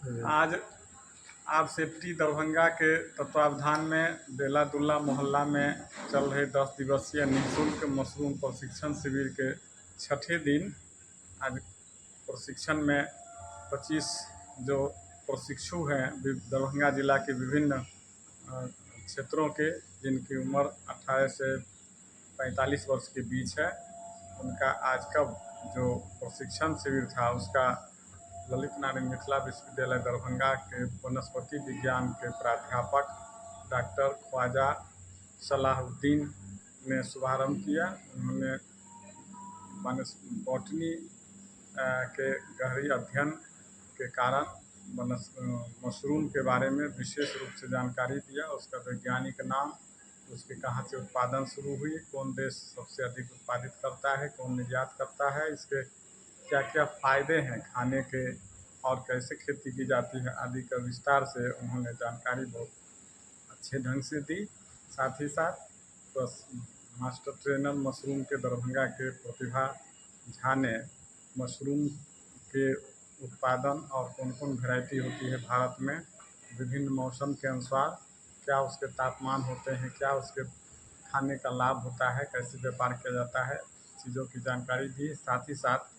आज आप सेफ्टी दरभंगा के तत्वावधान में बेलादुल्ला मोहल्ला में चल रहे 10 दिवसीय निःशुल्क मशरूम प्रशिक्षण शिविर के छठे दिन आज प्रशिक्षण में 25 जो प्रशिक्षु हैं दरभंगा जिला के विभिन्न क्षेत्रों के, जिनकी उम्र 18 से 45 वर्ष के बीच है, उनका आज का जो प्रशिक्षण शिविर था उसका ललित नारायण मिथिला विश्वविद्यालय दरभंगा के वनस्पति विज्ञान के प्राध्यापक डॉक्टर ख्वाजा सलाहुद्दीन ने शुभारंभ किया। उन्होंने बॉटनी के गहरी अध्ययन के कारण मशरूम के बारे में विशेष रूप से जानकारी दिया, उसका वैज्ञानिक नाम, उसके कहाँ से उत्पादन शुरू हुई, कौन देश सबसे अधिक उत्पादित करता है, कौन निर्यात करता है, इसके क्या क्या फ़ायदे हैं खाने के और कैसे खेती की जाती है आदि का विस्तार से उन्होंने जानकारी बहुत अच्छे ढंग से दी। साथ ही साथ मास्टर ट्रेनर मशरूम के दरभंगा के प्रतिभा झा ने मशरूम के उत्पादन और कौन कौन वैरायटी होती है भारत में, विभिन्न मौसम के अनुसार क्या उसके तापमान होते हैं, क्या उसके खाने का लाभ होता है, कैसे व्यापार किया जाता है, चीज़ों की जानकारी दी। साथ ही साथ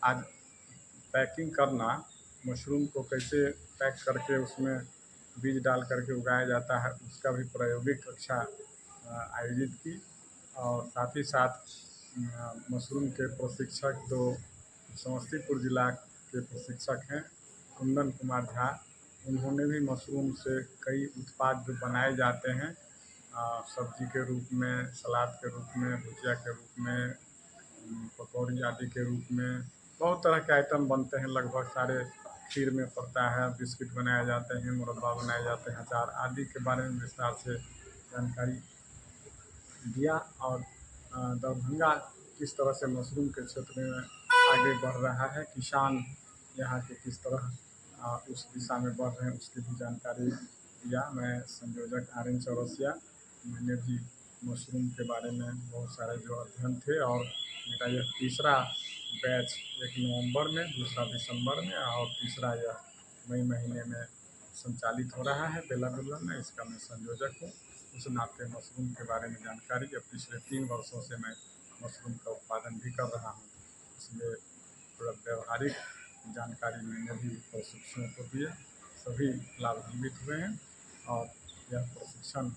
आज पैकिंग करना, मशरूम को कैसे पैक करके उसमें बीज डाल करके उगाया जाता है, उसका भी प्रायोगिक कक्षा आयोजित की। और साथ ही साथ मशरूम के प्रशिक्षक जो समस्तीपुर जिला के प्रशिक्षक हैं कुंदन कुमार झा, उन्होंने भी मशरूम से कई उत्पाद जो बनाए जाते हैं सब्जी के रूप में, सलाद के रूप में, भुजिया के रूप में, पकौड़ी आदि के रूप में बहुत तरह के आइटम बनते हैं, लगभग सारे खीर में पड़ता है, बिस्किट बनाए जाते हैं, मुरब्बा बनाए जाते हैं, अचार आदि के बारे में विस्तार से जानकारी दिया। और दरभंगा किस तरह से मशरूम के क्षेत्र में आगे बढ़ रहा है, किसान यहाँ के किस तरह उस दिशा में बढ़ रहे हैं, उसकी भी जानकारी दिया। मैं संयोजक आर.एन. चौरसिया, मैंने भी मशरूम के बारे में बहुत सारे जो अध्ययन थे और मेरा यह तीसरा बैच, एक नवंबर में, दूसरा दिसंबर में और तीसरा यह मई महीने में संचालित हो रहा है बेलादुल्ला में। इसका मैं संयोजक हूँ। उस नाते मशरूम के बारे में जानकारी, अब पिछले 3 वर्षों से मैं मशरूम का उत्पादन भी कर रहा हूँ, इसलिए थोड़ा व्यवहारिक जानकारी मैंने भी प्रशिक्षुओं को दिए, सभी लाभान्वित हुए हैं। और यह प्रशिक्षण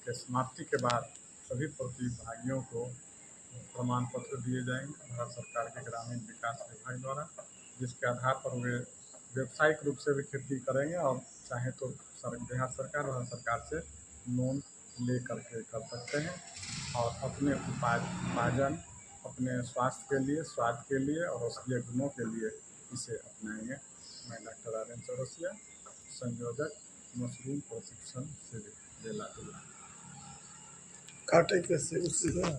के समाप्ति के बाद सभी प्रतिभागियों को प्रमाण पत्र दिए जाएंगे भारत सरकार के ग्रामीण विकास विभाग द्वारा, जिसके आधार पर वे व्यावसायिक रूप से भी खेती करेंगे और चाहे तो बिहार सरकार, भारत सरकार से लोन ले करके कर सकते हैं और अपने उपार्जन, अपने स्वास्थ्य के लिए, स्वाद के लिए और औषधीय गुणों के लिए इसे अपनाएंगे। मैं डॉक्टर आर.एन. चौरसिया, संयोजक मशरूम प्रशिक्षण शिविर बेलादुल्ला। काटे कैसे उसी का